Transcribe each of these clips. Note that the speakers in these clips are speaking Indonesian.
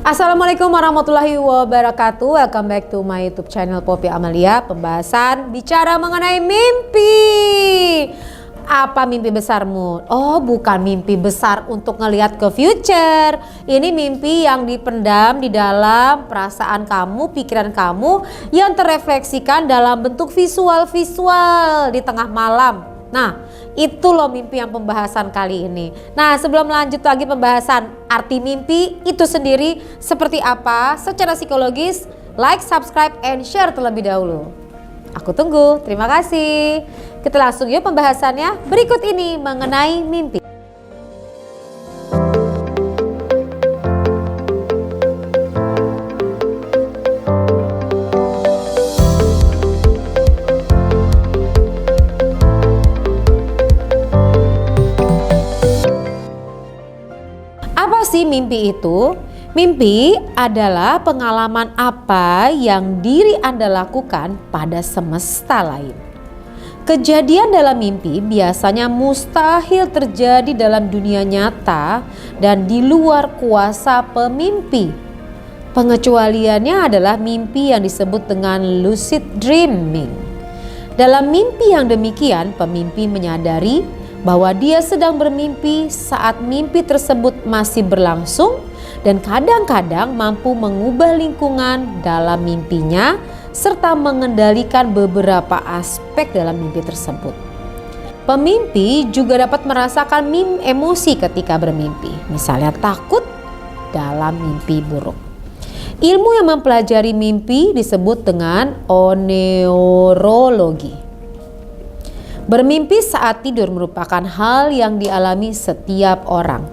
Assalamualaikum warahmatullahi wabarakatuh. Welcome back to my YouTube channel Poppy Amalia. Pembahasan bicara mengenai mimpi. Apa mimpi besarmu? Oh, bukan mimpi besar untuk ngelihat ke future. Ini mimpi yang dipendam di dalam perasaan kamu, pikiran kamu, yang terrefleksikan dalam bentuk visual-visual di tengah malam. Nah, itu loh mimpi yang pembahasan kali ini. Nah, sebelum lanjut lagi pembahasan arti mimpi itu sendiri seperti apa secara psikologis, like, subscribe, and share terlebih dahulu. Aku tunggu, terima kasih. Kita langsung yuk pembahasannya berikut ini mengenai mimpi. Apa sih mimpi itu? Mimpi adalah pengalaman apa yang diri Anda lakukan pada semesta lain. Kejadian dalam mimpi biasanya mustahil terjadi dalam dunia nyata dan di luar kuasa pemimpi. Pengecualiannya adalah mimpi yang disebut dengan lucid dreaming. Dalam mimpi yang demikian, pemimpi menyadari bahwa dia sedang bermimpi saat mimpi tersebut masih berlangsung dan kadang-kadang mampu mengubah lingkungan dalam mimpinya serta mengendalikan beberapa aspek dalam mimpi tersebut. Pemimpi juga dapat merasakan emosi ketika bermimpi, misalnya takut dalam mimpi buruk. Ilmu yang mempelajari mimpi disebut dengan oneurologi. Bermimpi saat tidur merupakan hal yang dialami setiap orang.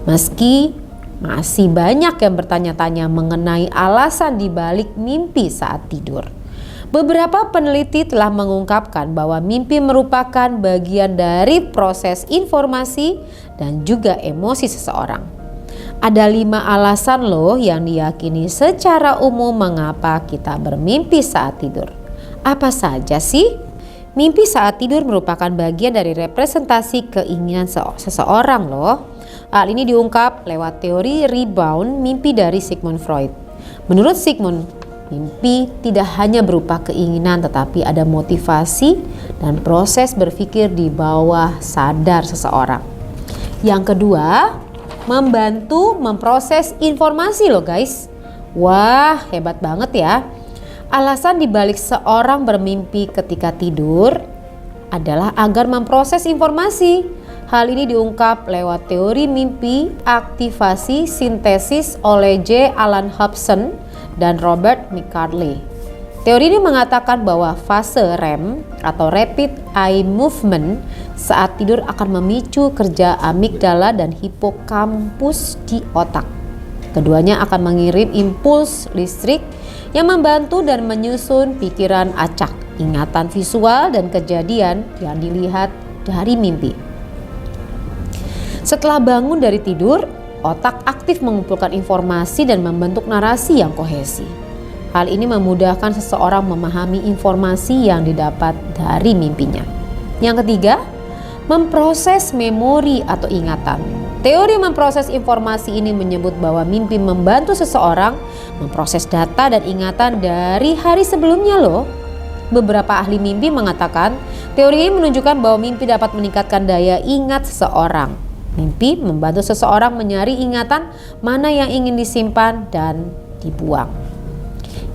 Meski masih banyak yang bertanya-tanya mengenai alasan dibalik mimpi saat tidur. Beberapa peneliti telah mengungkapkan bahwa mimpi merupakan bagian dari proses informasi dan juga emosi seseorang. Ada 5 alasan loh yang diyakini secara umum mengapa kita bermimpi saat tidur. Apa saja sih? Mimpi saat tidur merupakan bagian dari representasi keinginan seseorang loh. Hal ini diungkap lewat teori rebound mimpi dari Sigmund Freud. Menurut Sigmund, mimpi tidak hanya berupa keinginan tetapi ada motivasi dan proses berpikir di bawah sadar seseorang. Yang kedua, membantu memproses informasi loh guys. Wah, hebat banget ya. Alasan dibalik seorang bermimpi ketika tidur adalah agar memproses informasi. Hal ini diungkap lewat teori mimpi aktivasi sintesis oleh J. Allan Hobson dan Robert McCarthy. Teori ini mengatakan bahwa fase REM atau Rapid Eye Movement saat tidur akan memicu kerja amigdala dan hipokampus di otak. Keduanya akan mengirim impuls listrik yang membantu dan menyusun pikiran acak, ingatan visual dan kejadian yang dilihat dari mimpi. Setelah bangun dari tidur, otak aktif mengumpulkan informasi dan membentuk narasi yang kohesi. Hal ini memudahkan seseorang memahami informasi yang didapat dari mimpinya. Yang ketiga, memproses memori atau ingatan. Teori memproses informasi ini menyebut bahwa mimpi membantu seseorang memproses data dan ingatan dari hari sebelumnya loh. Beberapa ahli mimpi mengatakan teori ini menunjukkan bahwa mimpi dapat meningkatkan daya ingat seseorang. Mimpi membantu seseorang mencari ingatan mana yang ingin disimpan dan dibuang.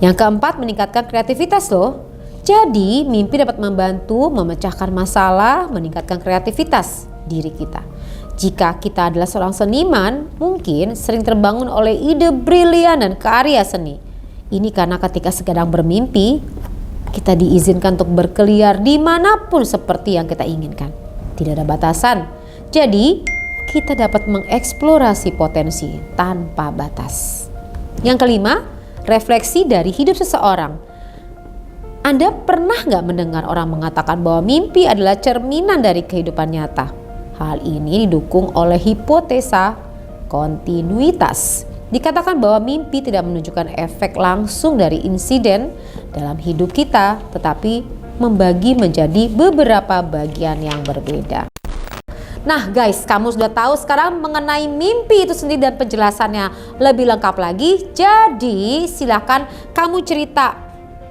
Yang keempat, meningkatkan kreativitas loh. Jadi mimpi dapat membantu memecahkan masalah, meningkatkan kreativitas diri kita. Jika kita adalah seorang seniman, mungkin sering terbangun oleh ide brilian dan karya seni. Ini karena ketika sedang bermimpi, kita diizinkan untuk berkeliar dimanapun seperti yang kita inginkan. Tidak ada batasan. Jadi, kita dapat mengeksplorasi potensi tanpa batas. Yang kelima, refleksi dari hidup seseorang. Anda pernah nggak mendengar orang mengatakan bahwa mimpi adalah cerminan dari kehidupan nyata? Hal ini didukung oleh hipotesa kontinuitas. Dikatakan bahwa mimpi tidak menunjukkan efek langsung dari insiden dalam hidup kita, tetapi membagi menjadi beberapa bagian yang berbeda. Nah guys, kamu sudah tahu sekarang mengenai mimpi itu sendiri dan penjelasannya lebih lengkap lagi. Jadi silakan kamu cerita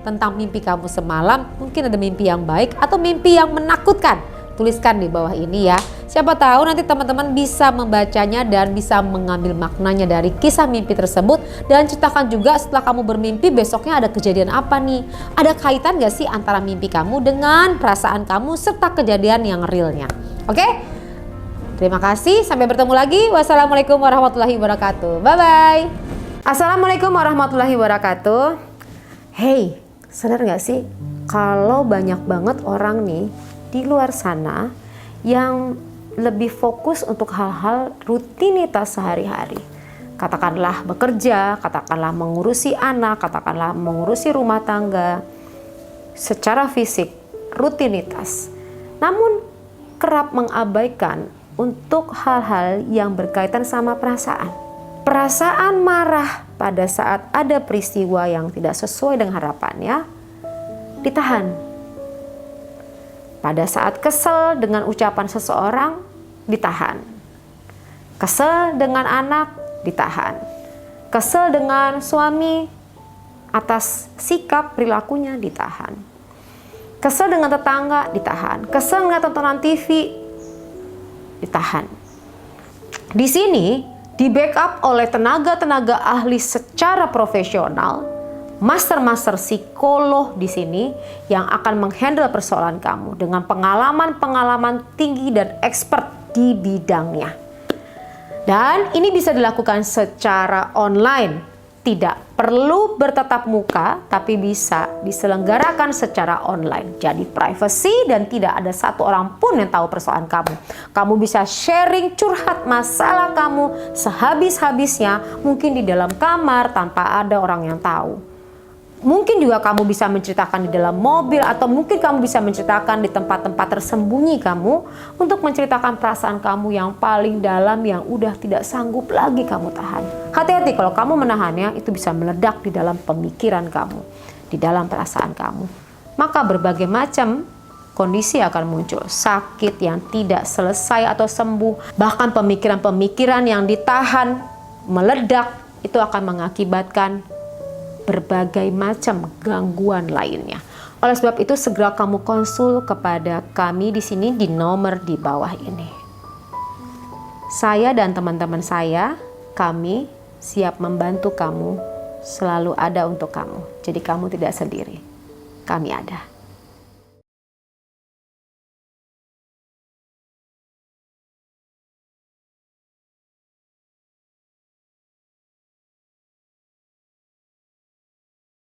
tentang mimpi kamu semalam. Mungkin ada mimpi yang baik atau mimpi yang menakutkan. Tuliskan di bawah ini ya. Siapa tahu nanti teman-teman bisa membacanya dan bisa mengambil maknanya dari kisah mimpi tersebut. Dan ceritakan juga setelah kamu bermimpi besoknya ada kejadian apa nih. Ada kaitan gak sih antara mimpi kamu dengan perasaan kamu serta kejadian yang realnya. Oke? Terima kasih, sampai bertemu lagi. Wassalamualaikum warahmatullahi wabarakatuh. Bye-bye. Assalamualaikum warahmatullahi wabarakatuh. Hey, sadar gak sih kalau banyak banget orang nih di luar sana yang lebih fokus untuk hal-hal rutinitas sehari-hari. Katakanlah bekerja, katakanlah mengurusi anak, katakanlah mengurusi rumah tangga secara fisik, rutinitas. Namun kerap mengabaikan untuk hal-hal yang berkaitan sama perasaan. Perasaan marah pada saat ada peristiwa yang tidak sesuai dengan harapannya ditahan. Pada saat kesel dengan ucapan seseorang, ditahan. Kesel dengan anak, ditahan. Kesel dengan suami atas sikap perilakunya, ditahan. Kesel dengan tetangga, ditahan. Kesel dengan tontonan TV, ditahan. Di sini di backup oleh tenaga-tenaga ahli secara profesional, master psikolog di sini yang akan menghandle persoalan kamu dengan pengalaman-pengalaman tinggi dan expert di bidangnya. Dan ini bisa dilakukan secara online. Tidak perlu bertatap muka, tapi bisa diselenggarakan secara online. Jadi privacy dan tidak ada satu orang pun yang tahu persoalan kamu. Kamu bisa sharing curhat masalah kamu sehabis-habisnya, mungkin di dalam kamar tanpa ada orang yang tahu. Mungkin juga kamu bisa menceritakan di dalam mobil atau mungkin kamu bisa menceritakan di tempat-tempat tersembunyi kamu untuk menceritakan perasaan kamu yang paling dalam yang udah tidak sanggup lagi kamu tahan. Hati-hati kalau kamu menahannya, itu bisa meledak di dalam pemikiran kamu, di dalam perasaan kamu. Maka berbagai macam kondisi akan muncul, sakit yang tidak selesai atau sembuh, bahkan pemikiran-pemikiran yang ditahan meledak, itu akan mengakibatkan berbagai macam gangguan lainnya. Oleh sebab itu segera kamu konsul kepada kami di sini di nomor di bawah ini. Saya dan teman-teman saya, kami siap membantu kamu, selalu ada untuk kamu. Jadi kamu tidak sendiri. Kami ada.